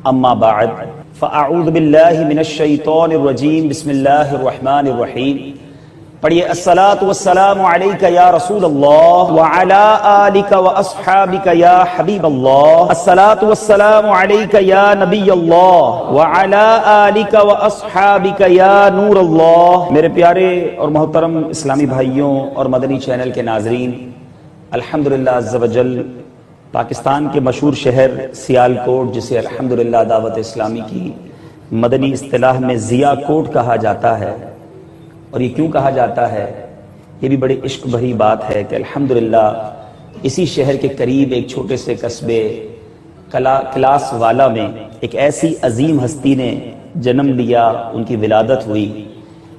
اما بعد فاعوذ باللہ من الشیطان الرجیم بسم اللہ الرحمن الرحیم. پڑھیے الصلاۃ والسلام علیک یا رسول اللہ وعلی آلک واصحابک یا حبیب اللہ. الصلاۃ والسلام علیک یا نبی اللہ وعلی آلک واصحابک یا نور اللہ. میرے پیارے اور محترم اسلامی بھائیوں اور مدنی چینل کے ناظرین، الحمدللہ عز وجل پاکستان کے مشہور شہر سیالکوٹ، جسے الحمدللہ دعوت اسلامی کی مدنی اصطلاح میں ضیاء کوٹ کہا جاتا ہے. اور یہ کیوں کہا جاتا ہے؟ یہ بھی بڑی عشق بھری بات ہے کہ الحمدللہ اسی شہر کے قریب ایک چھوٹے سے قصبے کلاس والا میں ایک ایسی عظیم ہستی نے جنم لیا، ان کی ولادت ہوئی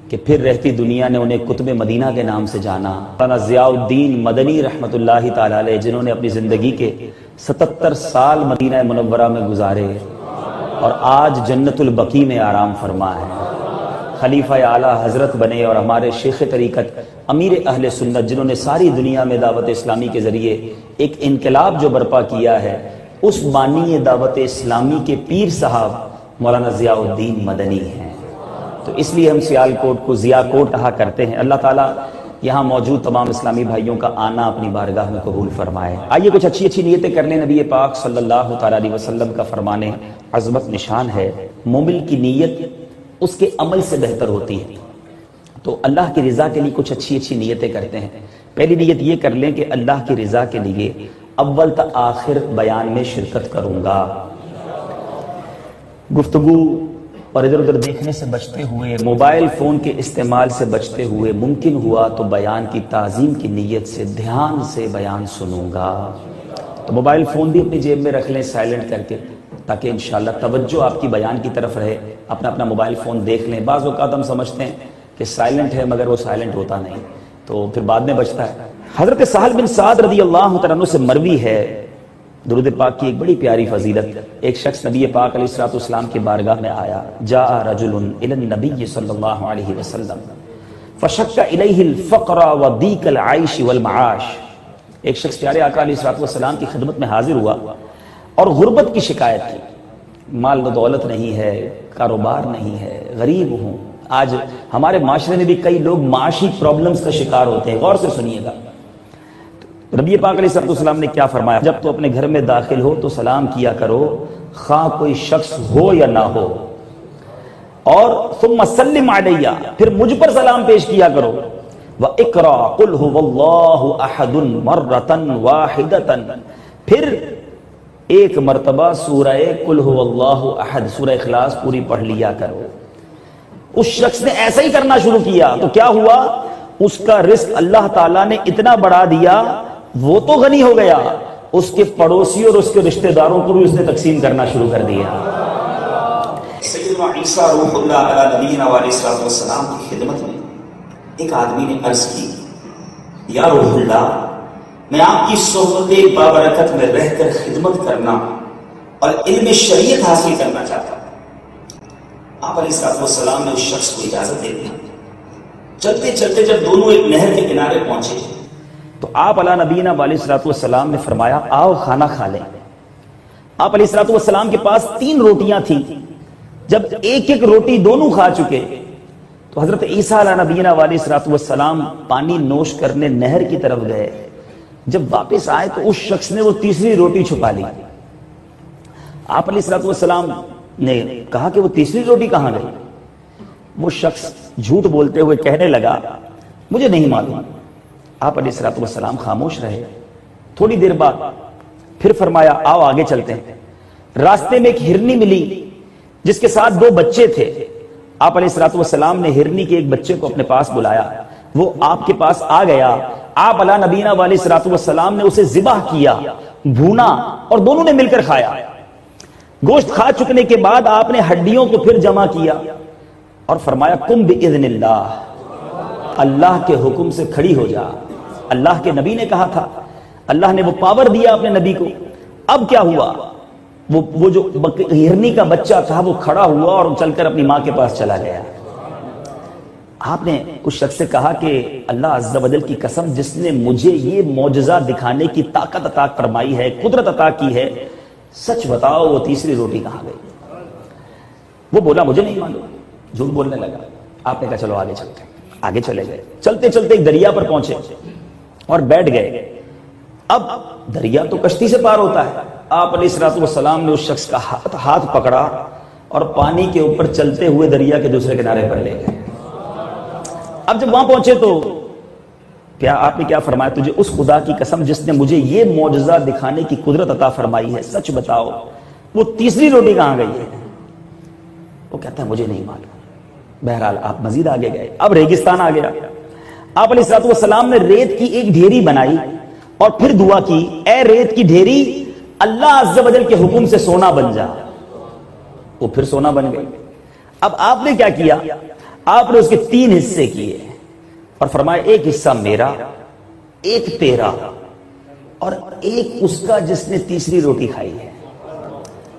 کہ پھر رہتی دنیا نے انہیں قطب مدینہ کے نام سے جانا. مولانا ضیاء الدین مدنی رحمۃ اللہ تعالی علیہ، جنہوں نے اپنی زندگی کے 77 سال مدینہ منورہ میں گزارے اور آج جنت البقیع میں آرام فرما ہے، خلیفہ اعلیٰ حضرت بنے اور ہمارے شیخ طریقت امیر اہل سنت، جنہوں نے ساری دنیا میں دعوت اسلامی کے ذریعے ایک انقلاب جو برپا کیا ہے، اس بانی دعوت اسلامی کے پیر صاحب مولانا ضیاء الدین مدنی ہیں. تو اس لیے ہم سیالکوٹ کو ضیاء کوٹ کہا کرتے ہیں. اللہ تعالیٰ یہاں موجود تمام اسلامی بھائیوں کا آنا اپنی بارگاہ میں قبول فرمائے. آئیے کچھ اچھی اچھی نیتیں کر لیں. نبی پاک صلی اللہ تعالیٰ علیہ وسلم کا فرمان عظمت نشان ہے، مومن کی نیت اس کے عمل سے بہتر ہوتی ہے. تو اللہ کی رضا کے لیے کچھ اچھی اچھی نیتیں کرتے ہیں. پہلی نیت یہ کر لیں کہ اللہ کی رضا کے لیے اول تا آخر بیان میں شرکت کروں گا. گفتگو اور ادھر ادھر دیکھنے سے بچتے ہوئے، موبائل فون کے استعمال سے بچتے ہوئے، ممکن ہوا تو بیان کی تعظیم کی نیت سے دھیان سے بیان سنوں گا. تو موبائل فون بھی اپنی جیب میں رکھ لیں سائلنٹ کر کے، تاکہ انشاءاللہ توجہ آپ کی بیان کی طرف رہے. اپنا موبائل فون دیکھ لیں. بعض اوقات ہم سمجھتے ہیں کہ سائلنٹ ہے، مگر وہ سائلنٹ ہوتا نہیں، تو پھر بعد میں بچتا ہے. حضرت سہل بن سعد رضی اللہ تعالیٰ عنہ سے مروی ہے درود پاک کی ایک بڑی پیاری فضیلت. ایک شخص نبی پاک علیہ الصلوۃ والسلام کی بارگاہ میں آیا. جاء رجل الی النبی صلی اللہ علیہ وسلم فشک الیہ الفقر وضیق العیش والمعاش. ایک شخص پیارے آقا علیہ الصلوۃ والسلام کی خدمت میں حاضر ہوا اور غربت کی شکایت کی. مال و دولت نہیں ہے، کاروبار نہیں ہے، غریب ہوں. آج ہمارے معاشرے میں بھی کئی لوگ معاشی پرابلمز کا شکار ہوتے ہیں. غور سے سنیے گا. نبی پاک علیہ الصلوۃ والسلام نے کیا فرمایا؟ جب تو اپنے گھر میں داخل ہو تو سلام کیا کرو، خواہ کوئی شخص ہو یا نہ ہو. اور ثم سلم علیہ، پھر مجھ پر سلام پیش کیا کرو. وَاقْرَأْ قُلْ هُوَ اللَّهُ أَحَدٌ مَرَّةً وَاحِدَةً، پھر ایک مرتبہ سورہ قل هو اللہ احد، سورہ اخلاص پوری پڑھ لیا کرو. اس شخص نے ایسا ہی کرنا شروع کیا تو کیا ہوا؟ اس کا رزق اللہ تعالیٰ نے اتنا بڑھا دیا، وہ تو غنی ہو گیا، اس کے پڑوسی اور اس کے رشتہ داروں کو بھی اس نے تقسیم کرنا شروع کر دیا. سیدنا عیسیٰ روح اللہ علیہ نبینا علیہ الصلوۃ والسلام کی خدمت میں ایک آدمی نے عرض کی، یا روح اللہ، میں آپ کی صحبت بابرکت میں رہ کر خدمت کرنا اور علم شریعت حاصل کرنا چاہتا ہوں. آپ علیہ الصلوۃ والسلام نے اس شخص کو اجازت دے دی. چلتے چلتے جب دونوں ایک نہر کے کنارے پہنچے تو آپ علیہ نبینا علیہ الصلوۃ والسلام نے فرمایا، آؤ کھانا کھا لیں. آپ علیہ الصلوۃ والسلام کے پاس 3 روٹیاں تھیں. جب ایک ایک روٹی دونوں کھا چکے تو حضرت عیسیٰ علیہ نبینا علیہ الصلوۃ والسلام پانی نوش کرنے نہر کی طرف گئے. جب واپس آئے تو اس شخص نے وہ تیسری روٹی چھپا لی. آپ علیہ الصلوۃ والسلام نے کہا کہ وہ تیسری روٹی کہاں گئی؟ وہ شخص جھوٹ بولتے ہوئے کہنے لگا، مجھے نہیں معلوم. آپ علیہ الصلوۃ والسلام خاموش رہے. تھوڑی دیر بعد پھر فرمایا، آؤ آگے چلتے ہیں. راستے میں ایک ہرنی ملی جس کے ساتھ 2 بچے تھے. آپ علیہ الصلوۃ والسلام نے ہرنی کے ایک بچے کو اپنے پاس بلایا. وہ آپ کے پاس آ گیا. آپ علیہ نبینا علیہ الصلوۃ والسلام نے اسے ذبح کیا، بھونا اور دونوں نے مل کر کھایا. گوشت کھا چکنے کے بعد آپ نے ہڈیوں کو پھر جمع کیا اور فرمایا، قم باذن اللہ، اللہ کے حکم سے کھڑی ہو جا. اللہ کے نبی نے کہا تھا، اللہ نے وہ پاور دیا اپنے نبی کو. اب کیا ہوا؟ وہ جو ہرنی کا بچہ تھا وہ کھڑا ہوا اور چل کر اپنی ماں کے پاس چلا گیا. آپ نے اس شخص سے کہا کہ اللہ عز و جل کی قسم، جس نے مجھے یہ معجزہ دکھانے کی طاقت عطا فرمائی ہے، قدرت عطا کی ہے، سچ بتاؤ وہ تیسری روٹی کہاں گئی؟ وہ بولا مجھے نہیں معلوم، جھوٹ بولنے لگا۔ آپ نے کہا چلو آگے چلتے ہیں۔ آگے چلے گئے، چلتے چلتے ایک دریا پر پہنچے اور بیٹھ گئے۔ اب دریا تو کشتی سے پار ہوتا ہے، آپ علیہ الصلوۃ والسلام نے اس شخص کا ہاتھ پکڑا اور پانی کے اوپر چلتے ہوئے دریا کے دوسرے کنارے پر لے گئے۔ اب جب وہاں پہنچے تو آپ نے کیا فرمایا؟ تجھے اس خدا کی قسم جس نے مجھے یہ معجزہ دکھانے کی قدرت عطا فرمائی ہے، سچ بتاؤ وہ تیسری روٹی کہاں گئی ہے؟ وہ کہتا ہے مجھے نہیں معلوم۔ بہرحال آپ مزید آگے گئے، اب ریگستان آ گیا۔ آپ علیہ الصلوۃ والسلام نے ریت کی ایک ڈھیری بنائی اور پھر دعا کی، اے ریت کی ڈھیری اللہ عز و جل کے حکم سے سونا بن جا۔ وہ پھر سونا بن گئی۔ اب آپ نے کیا کیا؟ آپ نے اس کے 3 حصے کیے اور فرمایا ایک حصہ میرا، ایک تیرا اور ایک اس کا جس نے تیسری روٹی کھائی ہے۔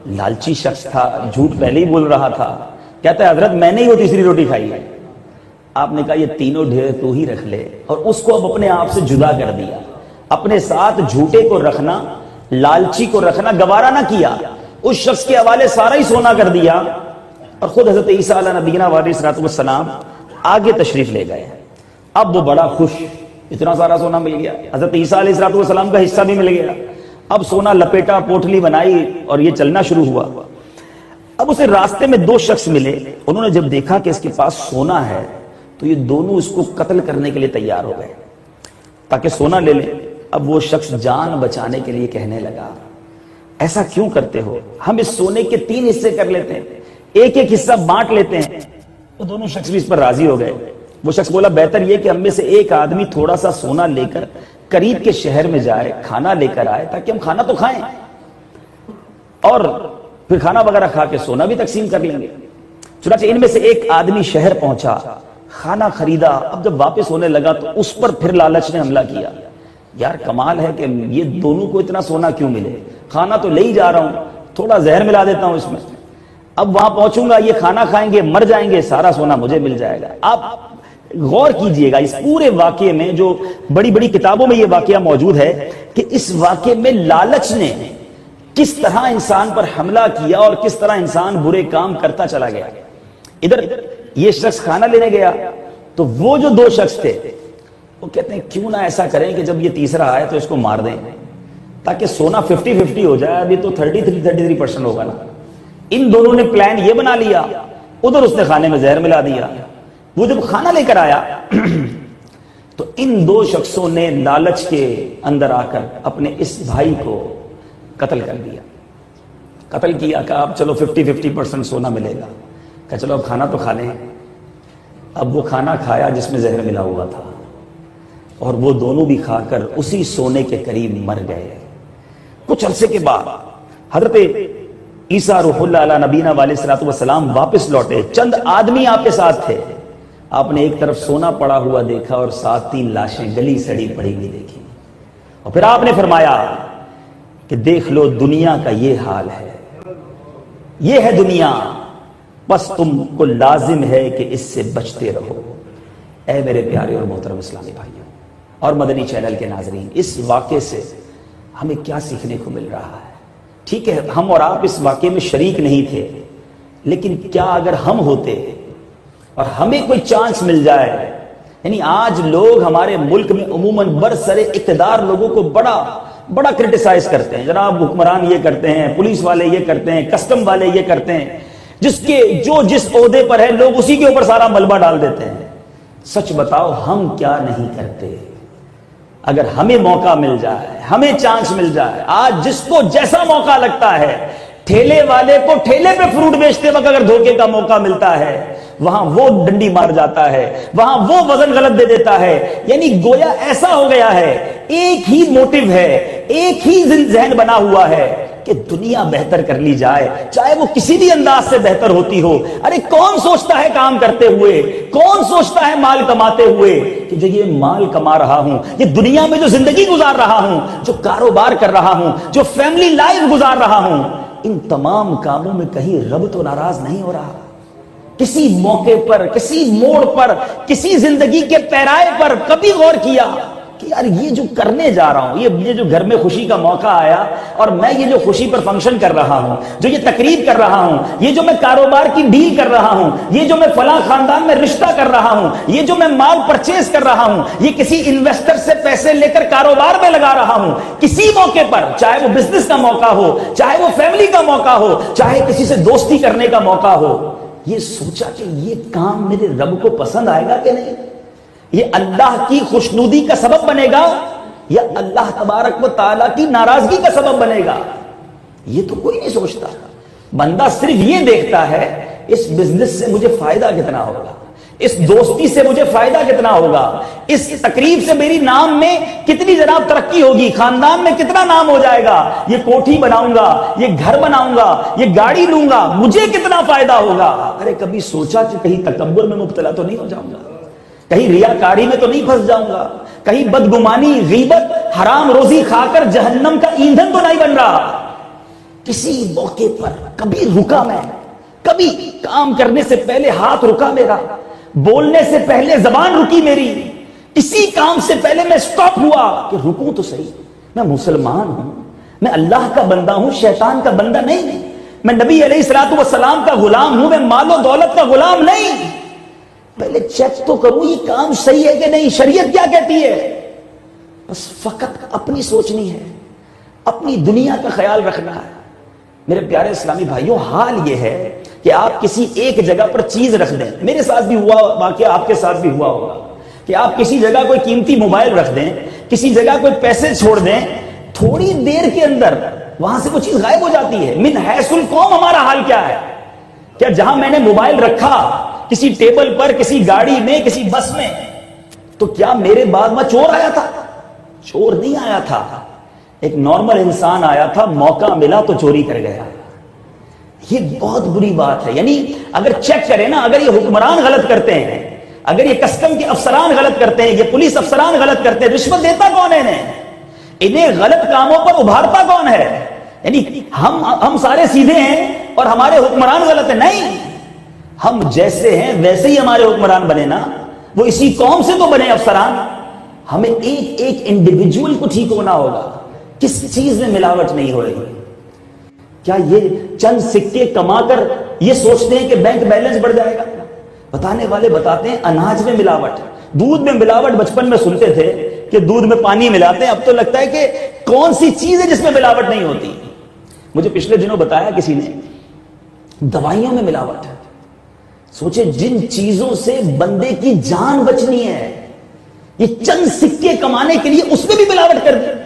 لالچی شخص تھا، جھوٹ پہلے ہی بول رہا تھا، کہتا ہے حضرت میں نے ہی وہ تیسری روٹی کھائی ہے۔ آپ نے کہا یہ تینوں ڈھیر تو ہی رکھ لے، اور اس کو اب اپنے آپ سے جدا کر دیا۔ اپنے ساتھ جھوٹے کو رکھنا، لالچی کو رکھنا گوارا نہ کیا، اس شخص کے حوالے سارا ہی سونا کر دیا، اور خود حضرت عیسیٰ علیہ نبینا علیہ الصلوۃ والسلام آگے تشریف لے گئے۔ اب وہ بڑا خوش، اتنا سارا سونا مل گیا، حضرت عیسیٰ علیہ الصلوۃ والسلام کا حصہ بھی مل گیا۔ اب سونا لپیٹا، پوٹلی بنائی اور یہ چلنا شروع ہوا۔ اب اسے راستے میں 2 شخص ملے، انہوں نے جب دیکھا کہ اس کے پاس سونا ہے تو یہ دونوں اس کو قتل کرنے کے لیے تیار ہو گئے تاکہ سونا لے لیں۔ اب وہ شخص جان بچانے کے لیے کہنے لگا ایسا کیوں کرتے ہو؟ ہم اس سونے کے 3 حصے کر لیتے ہیں، ایک ایک حصہ بانٹ لیتے ہیں۔ وہ دونوں شخص بھی اس پر راضی ہو گئے۔ وہ شخص بولا بہتر یہ کہ ہم میں سے ایک آدمی تھوڑا سا سونا لے کر قریب کے شہر میں جائے، کھانا لے کر آئے تاکہ ہم کھانا تو کھائیں اور پھر کھانا وغیرہ کھا کے سونا بھی تقسیم کر لیں گے۔ چنانچہ ان میں سے ایک آدمی شہر پہنچا، کھانا خریدا۔ اب جب واپس ہونے لگا تو اس پر پھر لالچ نے حملہ کیا، یار کمال ہے کہ یہ دونوں کو اتنا سونا کیوں ملے، کھانا تو لے ہی جا رہا ہوں، تھوڑا زہر ملا دیتا ہوں اس میں، اب وہاں پہنچوں گا یہ کھانا کھائیں گے، مر جائیں گے، سارا سونا مجھے مل جائے گا۔ آپ غور کیجئے گا اس پورے واقعے میں، جو بڑی بڑی کتابوں میں یہ واقعہ موجود ہے کہ اس واقعے میں لالچ نے کس طرح انسان پر حملہ کیا اور کس طرح انسان برے کام کرتا چلا گیا۔ ادھر یہ شخص کھانا لینے گیا تو وہ جو 2 شخص تھے وہ کہتے ہیں کیوں نہ ایسا کریں کہ جب یہ تیسرا آئے تو اس کو مار دیں تاکہ سونا 50-50 ہو جائے، ابھی تو 33% ہوگا نا۔ ان دونوں نے پلان یہ بنا لیا، ادھر اس نے کھانے میں زہر ملا دیا۔ وہ جب کھانا لے کر آیا تو ان 2 شخصوں نے لالچ کے اندر آ کر اپنے اس بھائی کو قتل کر دیا۔ قتل کیا کہ اب چلو 50-50% سونا ملے گا، کہ چلو اب کھانا تو کھا لیں۔ اب وہ کھانا کھایا جس میں زہر ملا ہوا تھا، اور وہ دونوں بھی کھا کر اسی سونے کے قریب مر گئے۔ کچھ عرصے کے بعد حضرت عیسیٰ روح اللہ علیہ نبینا علیہ الصلوۃ والسلام واپس لوٹے، چند آدمی آپ کے ساتھ تھے۔ آپ نے ایک طرف سونا پڑا ہوا دیکھا اور ساتھ 3 لاشیں گلی سڑی پڑی ہوئی دیکھی، اور پھر آپ نے فرمایا کہ دیکھ لو دنیا کا یہ حال ہے، یہ ہے دنیا، بس تم کو لازم ہے کہ اس سے بچتے رہو۔ اے میرے پیارے اور محترم اسلامی بھائیوں اور مدنی چینل کے ناظرین، اس واقعے سے ہمیں کیا سیکھنے کو مل رہا ہے؟ ٹھیک ہے ہم اور آپ اس واقعے میں شریک نہیں تھے، لیکن کیا اگر ہم ہوتے اور ہمیں کوئی چانس مل جائے، یعنی آج لوگ ہمارے ملک میں عموماً برسر اقتدار لوگوں کو بڑا کرٹیسائز کرتے ہیں، جناب حکمران یہ کرتے ہیں، پولیس والے یہ کرتے ہیں، کسٹم والے یہ کرتے ہیں، جس عہدے پر ہے لوگ اسی کے اوپر سارا ملبہ ڈال دیتے ہیں۔ سچ بتاؤ ہم کیا نہیں کرتے؟ اگر ہمیں موقع مل جائے، ہمیں چانس مل جائے، آج جس کو جیسا موقع لگتا ہے، ٹھیلے والے کو ٹھیلے پہ فروٹ بیچتے وقت اگر دھوکے کا موقع ملتا ہے، وہاں وہ ڈنڈی مار جاتا ہے، وہاں وہ وزن غلط دے دیتا ہے۔ یعنی گویا ایسا ہو گیا ہے، ایک ہی موٹیو ہے، ایک ہی ذہن بنا ہوا ہے کہ دنیا بہتر کر لی جائے، چاہے وہ کسی بھی انداز سے بہتر ہوتی ہو۔ ارے کون سوچتا ہے کام کرتے ہوئے، کون سوچتا ہے مال کماتے ہوئے کہ جو یہ مال کما رہا ہوں، یہ دنیا میں جو زندگی گزار رہا ہوں، جو کاروبار کر رہا ہوں، جو فیملی لائف گزار رہا ہوں، ان تمام کاموں میں کہیں رب تو ناراض نہیں ہو رہا؟ کسی موقع پر، کسی موڑ پر، کسی زندگی کے پیرائے پر کبھی غور کیا کہ یار یہ جو کرنے جا رہا ہوں، یہ جو گھر میں خوشی کا موقع آیا اور میں یہ جو خوشی پر فنکشن کر رہا ہوں، جو یہ تقریب کر رہا ہوں، یہ جو میں کاروبار کی ڈیل کر رہا ہوں، یہ جو میں فلاں خاندان میں رشتہ کر رہا ہوں، یہ جو میں مال پرچیز کر رہا ہوں، یہ کسی انویسٹر سے پیسے لے کر کاروبار میں لگا رہا ہوں، کسی موقع پر، چاہے وہ بزنس کا موقع ہو، چاہے وہ فیملی کا موقع ہو، چاہے کسی سے دوستی کرنے کا موقع ہو، یہ سوچا کہ یہ کام میرے رب کو پسند آئے گا کہ نہیں، یہ اللہ کی خوشنودی کا سبب بنے گا یا اللہ تبارک و تعالیٰ کی ناراضگی کا سبب بنے گا، یہ تو کوئی نہیں سوچتا۔ بندہ صرف یہ دیکھتا ہے اس بزنس سے مجھے فائدہ کتنا ہوگا، اس دوستی سے مجھے فائدہ کتنا ہوگا، اس تقریب سے میری نام میں کتنی جناب ترقی ہوگی، خاندان میں کتنا نام ہو جائے گا، یہ کوٹھی بناؤں گا، یہ گھر بناؤں گا، یہ گاڑی لوں گا، مجھے کتنا فائدہ ہوگا۔ ارے کبھی سوچا کہ کہیں تکبر میں مبتلا تو نہیں ہو جاؤں گا، کہیں ریاکاری میں تو نہیں پھنس جاؤں گا، کہیں بدگمانی، غیبت، حرام روزی کھا کر جہنم کا ایندھن تو نہیں بن رہا۔ کسی موقع پر کبھی رکا میں، کبھی کام کرنے سے پہلے ہاتھ رکا میرا، بولنے سے پہلے زبان رکی میری، کسی کام سے پہلے میں سٹاپ ہوا کہ رکوں تو صحیح، میں مسلمان ہوں، میں اللہ کا بندہ ہوں، شیطان کا بندہ نہیں، میں نبی علیہ الصلوۃ والسلام کا غلام ہوں، میں مال و دولت کا غلام نہیں، پہلے چیک تو کروں یہ کام صحیح ہے کہ نہیں، شریعت کیا کہتی ہے۔ بس فقط اپنی سوچنی ہے، اپنی دنیا کا خیال رکھنا ہے۔ میرے پیارے اسلامی بھائیوں، حال یہ ہے کہ آپ کسی ایک جگہ پر چیز رکھ دیں، میرے ساتھ بھی ہوا واقعہ، آپ کے ساتھ بھی ہوا ہوگا کہ آپ کسی جگہ کوئی قیمتی موبائل رکھ دیں، کسی جگہ کوئی پیسے چھوڑ دیں، تھوڑی دیر کے اندر وہاں سے وہ چیز غائب ہو جاتی ہے۔ من حیث القوم ہمارا حال کیا ہے؟ کیا جہاں میں نے موبائل رکھا کسی ٹیبل پر، کسی گاڑی میں، کسی بس میں، تو کیا میرے بعد میں چور آیا تھا؟ چور نہیں آیا تھا، ایک نارمل انسان آیا تھا، موقع ملا تو چوری کر گیا۔ یہ بہت بری بات ہے۔ یعنی اگر چیک کریں نا، اگر یہ حکمران غلط کرتے ہیں، اگر یہ کسٹم کے افسران غلط کرتے ہیں، یہ پولیس افسران غلط کرتے ہیں، رشوت دیتا کون ہے انہیں غلط کاموں پر ابھارتا کون ہے؟ یعنی ہم سارے سیدھے ہیں اور ہمارے حکمران غلط ہیں؟ نہیں، ہم جیسے ہیں ویسے ہی ہمارے حکمران بنے نا، وہ اسی قوم سے تو بنے افسران۔ ہمیں ایک ایک انڈیویجول کو ٹھیک ہونا ہوگا، کس چیز میں ملاوٹ نہیں ہو رہی۔ کیا یہ چند سکے کما کر یہ سوچتے ہیں کہ بینک بیلنس بڑھ جائے گا؟ بتانے والے بتاتے ہیں اناج میں ملاوٹ، دودھ میں ملاوٹ۔ بچپن میں سنتے تھے کہ دودھ میں پانی ملاتے ہیں، اب تو لگتا ہے کہ کون سی چیز ہے جس میں ملاوٹ نہیں ہوتی۔ مجھے پچھلے دنوں بتایا کسی نے دوائیوں میں ملاوٹ ہے۔ سوچے جن چیزوں سے بندے کی جان بچنی ہے، یہ چند سکے کمانے کے لیے اس میں بھی ملاوٹ کر دی۔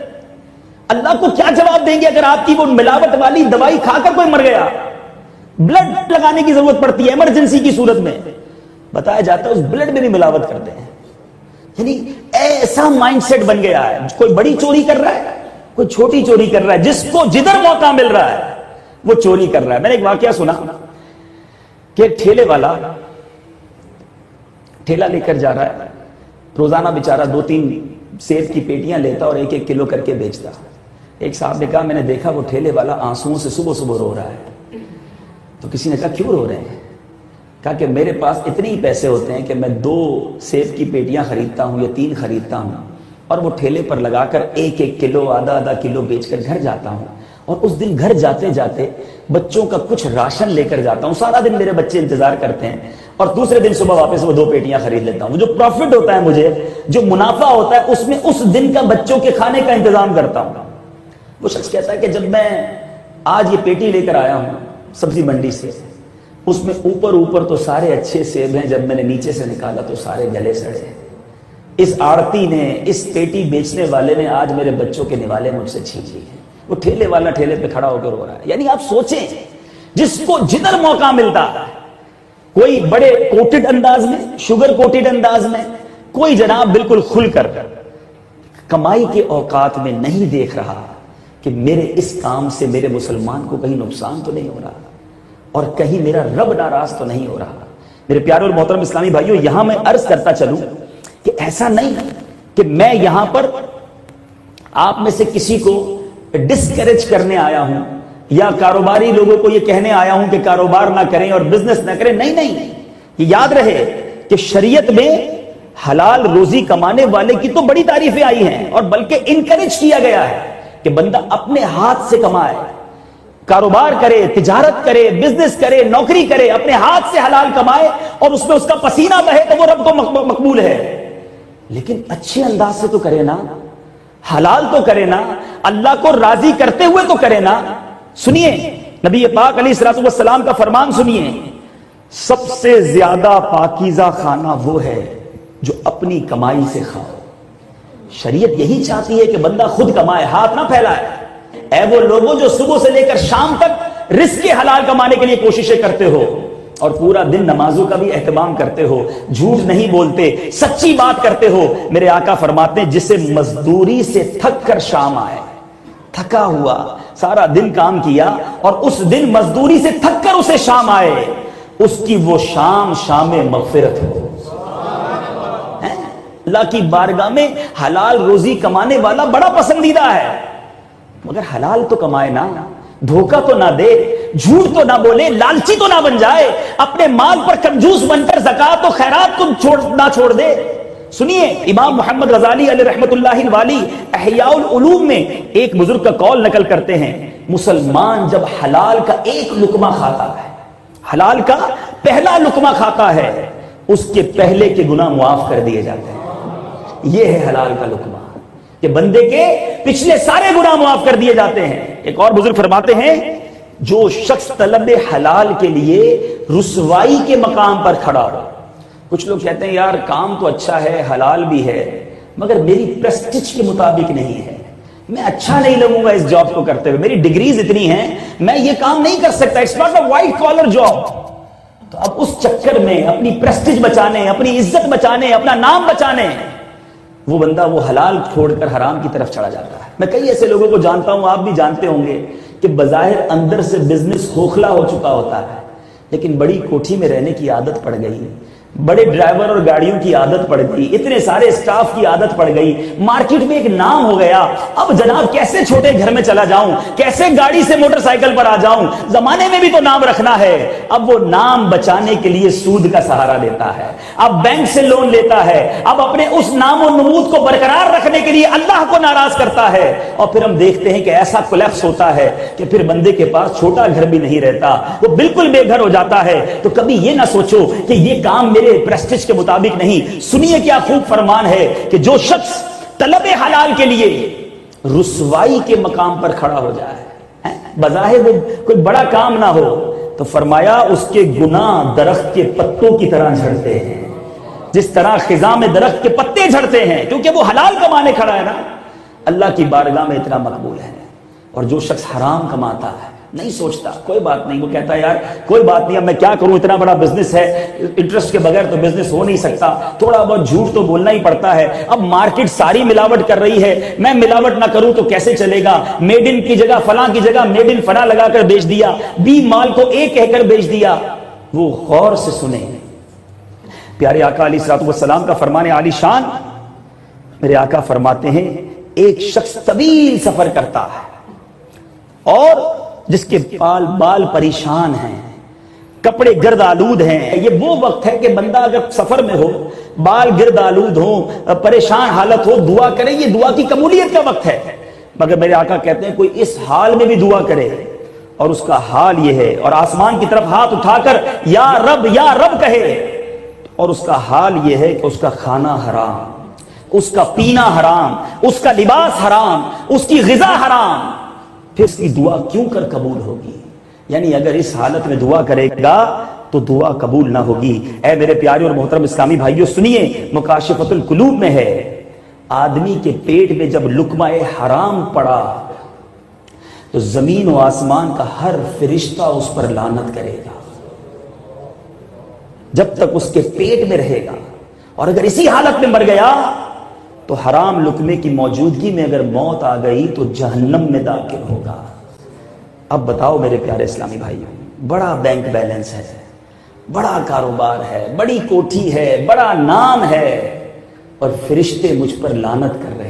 اللہ کو کیا جواب دیں گے اگر آپ کی وہ ملاوٹ والی دوائی کھا کر کوئی مر گیا؟ بلڈ لگانے کی ضرورت پڑتی ہے ایمرجنسی کی صورت میں، بتایا جاتا ہے اس بلڈ میں بھی ملاوٹ کرتے ہیں۔ یعنی ایسا مائنڈ سیٹ بن گیا ہے، کوئی بڑی چوری کر رہا ہے، کوئی چھوٹی چوری کر رہا ہے، جس کو جدھر موقع مل رہا ہے وہ چوری کر رہا ہے۔ میں نے ایک واقعہ سنا کہ ایک ٹھیلے والا ٹھیلا لے کر جا رہا ہے، روزانہ بیچارہ 2-3 سیب کی پیٹیاں لیتا اور 1-1 کلو کر کے بیچتا۔ ایک صاحب نے کہا میں نے دیکھا وہ ٹھیلے والا آنسوؤں سے صبح صبح رو رہا ہے۔ تو کسی نے کہا کیوں رو رہے ہیں؟ کہا کہ میرے پاس اتنے ہی پیسے ہوتے ہیں کہ میں 2 سیب کی پیٹیاں خریدتا ہوں یا 3 خریدتا ہوں اور وہ ٹھیلے پر لگا کر 1-1 کلو آدھا کلو بیچ کر گھر جاتا ہوں، اور اس دن گھر جاتے جاتے بچوں کا کچھ راشن لے کر جاتا ہوں، سارا دن میرے بچے انتظار کرتے ہیں، اور دوسرے دن صبح واپس وہ 2 پیٹیاں خرید لیتا ہوں۔ وہ جو پروفٹ ہوتا ہے مجھے، جو منافع ہوتا ہے، اس میں اس دن کا بچوں کے کھانے کا انتظام کرتا ہوں۔ وہ شخص کہتا ہے کہ جب میں آج یہ پیٹی لے کر آیا ہوں سبزی منڈی سے، اس میں اوپر تو سارے اچھے سیب ہیں، جب میں نے نیچے سے نکالا تو سارے گلے سڑے ہیں۔ اس آڑتی نے، اس پیٹی بیچنے والے نے آج میرے بچوں کے نوالے مجھ سے چھین لیے ہیں۔ وہ ٹھیلے والا ٹھیلے پہ کھڑا ہو کر رو رہا ہے۔ یعنی آپ سوچیں، جس کو جدھر موقع ملتا، کوئی بڑے کوٹڈ انداز میں، شوگر کوٹڈ انداز میں، کوئی جناب بالکل کھل کر کمائی کے اوقات میں نہیں دیکھ رہا کہ میرے اس کام سے میرے مسلمان کو کہیں نقصان تو نہیں ہو رہا اور کہیں میرا رب ناراض تو نہیں ہو رہا۔ میرے پیارے اور محترم اسلامی بھائیوں، یہاں میں عرض کرتا چلوں کہ ایسا نہیں کہ میں یہاں پر آپ میں سے کسی کو ڈسکریج کرنے آیا ہوں یا کاروباری لوگوں کو یہ کہنے آیا ہوں کہ کاروبار نہ کریں اور بزنس نہ کریں۔ نہیں، یہ یاد رہے کہ شریعت میں حلال روزی کمانے والے کی تو بڑی تعریفیں آئی ہیں، اور بلکہ انکریج کیا گیا ہے کہ بندہ اپنے ہاتھ سے کمائے، کاروبار کرے، تجارت کرے، بزنس کرے، نوکری کرے، اپنے ہاتھ سے حلال کمائے اور اس میں اس کا پسینہ بہے تو وہ رب کو مقبول ہے۔ لیکن اچھے انداز سے تو کرے نا، حلال تو کرے نا، اللہ کو راضی کرتے ہوئے تو کرے نا۔ سنیے نبی پاک علیہ الصلوۃ والسلام کا فرمان سنیے، سب سے زیادہ پاکیزہ کھانا وہ ہے جو اپنی کمائی سے کھاؤ۔ شریعت یہی چاہتی ہے کہ بندہ خود کمائے، ہاتھ نہ پھیلائے۔ اے وہ لوگوں جو صبح سے لے کر شام تک رزق حلال کمانے کے لیے کوششیں کرتے ہو اور پورا دن نمازوں کا بھی اہتمام کرتے ہو، جھوٹ نہیں بولتے، سچی بات کرتے ہو، میرے آقا فرماتے ہیں جسے مزدوری سے تھک کر شام آئے، تھکا ہوا سارا دن کام کیا اور اس دن مزدوری سے تھک کر اسے شام آئے، اس کی وہ شام شام مغفرت ہو۔ اللہ کی بارگاہ میں حلال روزی کمانے والا بڑا پسندیدہ ہے، مگر حلال تو کمائے نا، دھوکہ تو نہ دے، جھوٹ تو نہ بولے، لالچی تو نہ بن جائے، اپنے مال پر کنجوس بن کر زکات و خیرات کو نہ چھوڑ دے۔ سنیے امام محمد غزالی علیہ رحمت اللہ الوالی احیاء العلوم میں ایک بزرگ کا قول نقل کرتے ہیں، مسلمان جب حلال کا ایک لقمہ کھاتا ہے، حلال کا پہلا لقمہ کھاتا ہے، اس کے پہلے کے گناہ معاف کر دیے جاتے ہیں۔ یہ ہے حلال کا لقمہ کہ بندے کے پچھلے سارے گناہ معاف کر دیے جاتے ہیں۔ ایک اور بزرگ فرماتے ہیں جو شخص طلب حلال کے لیے رسوائی کے مقام پر کھڑا ہو۔ کچھ لوگ کہتے ہیں یار کام تو اچھا ہے، حلال بھی ہے، مگر میری پریسٹیج کے مطابق نہیں ہے، میں اچھا نہیں لگوں گا اس جاب کو کرتے ہوئے، میری ڈگریز اتنی ہیں میں یہ کام نہیں کر سکتا، it's not a white collar job. تو اب اس چکر میں اپنی پریسٹیج بچانے، اپنی عزت بچانے، اپنا نام بچانے، وہ بندہ وہ حلال چھوڑ کر حرام کی طرف چڑھا جاتا ہے۔ میں کئی ایسے لوگوں کو جانتا ہوں، آپ بھی جانتے ہوں گے، کہ بظاہر اندر سے بزنس کھوکھلا ہو چکا ہوتا ہے، لیکن بڑی کوٹھی میں رہنے کی عادت پڑ گئی، بڑے ڈرائیور اور گاڑیوں کی عادت پڑ گئی، اتنے سارے اسٹاف کی عادت پڑ گئی، مارکیٹ میں ایک نام ہو گیا، اب جناب کیسے چھوٹے گھر میں چلا جاؤں، کیسے گاڑی سے موٹر سائیکل پر آ جاؤں، زمانے میں بھی تو نام رکھنا ہے۔ اب وہ نام بچانے کے لیے سود کا سہارا لیتا ہے، اب بینک سے لون لیتا ہے، اب اپنے اس نام و نمود کو برقرار رکھنے کے لیے اللہ کو ناراض کرتا ہے، اور پھر ہم دیکھتے ہیں کہ ایسا کولیپس ہوتا ہے کہ پھر بندے کے پاس چھوٹا گھر بھی نہیں رہتا، وہ بالکل بے گھر ہو جاتا ہے۔ تو کبھی یہ نہ سوچو کہ یہ کام میرے پریسٹیج کے مطابق نہیں۔ سنیے کیا خوب فرمان ہے کہ جو شخص طلب حلال کے لیے رسوائی کے مقام پر کھڑا ہو جائے، بظاہر وہ کوئی بڑا کام نہ ہو، تو فرمایا اس کے گناہ درخت کے پتوں کی طرح جھڑتے ہیں، جس طرح خزاں میں درخت کے پتے جھڑتے ہیں، کیونکہ وہ حلال کمانے کھڑا ہے نا، اللہ کی بارگاہ میں اتنا مقبول ہے۔ اور جو شخص حرام کماتا ہے نہیں سوچتا کوئی بات نہیں، وہ کہتا ہے یار کوئی بات نہیں، اب میں کیا کروں، اتنا بڑا بزنس ہے، انٹرسٹ کے بغیر تو بزنس ہو نہیں سکتا، تھوڑا بہت جھوٹ تو بولنا ہی پڑتا ہے، اب مارکیٹ ساری ملاوٹ کر رہی ہے، میں ملاوٹ نہ کروں تو کیسے چلے گا، میڈ ان کی جگہ فلاں کی جگہ میڈ ان فلاں لگا کر بیچ دیا، بی مال کو ایک کہہ کر بیچ دیا۔ وہ غور سے سنیں، پیارے آقا علیہ الصلوۃ والسلام کا فرمان عالی شان، میرے آقا فرماتے ہیں ایک شخص طویل سفر کرتا ہے اور جس کے بال پریشان ہیں، کپڑے گرد آلود ہیں، یہ وہ وقت ہے کہ بندہ اگر سفر میں ہو، بال گرد آلود ہو، پریشان حالت ہو، دعا کرے، یہ دعا کی قبولیت کا وقت ہے۔ مگر میرے آقا کہتے ہیں کوئی اس حال میں بھی دعا کرے اور اس کا حال یہ ہے، اور آسمان کی طرف ہاتھ اٹھا کر یا رب کہے، اور اس کا حال یہ ہے کہ اس کا کھانا حرام، اس کا پینا حرام، اس کا لباس حرام، اس کی غذا حرام، پھر اس کی دعا کیوں کر قبول ہوگی؟ یعنی اگر اس حالت میں دعا کرے گا تو دعا قبول نہ ہوگی۔ اے میرے پیارے اور محترم اسلامی بھائیوں سنیے، مکاشفۃ القلوب میں ہے، آدمی کے پیٹ میں جب لقمہ حرام پڑا تو زمین و آسمان کا ہر فرشتہ اس پر لعنت کرے گا جب تک اس کے پیٹ میں رہے گا، اور اگر اسی حالت میں مر گیا تو حرام لقمے کی موجودگی میں اگر موت آ گئی تو جہنم میں داخل ہوگا۔ اب بتاؤ میرے پیارے اسلامی بھائیوں، بڑا بینک بیلنس ہے، بڑا کاروبار ہے، بڑی کوٹھی ہے، بڑا نام ہے، اور فرشتے مجھ پر لعنت کر رہے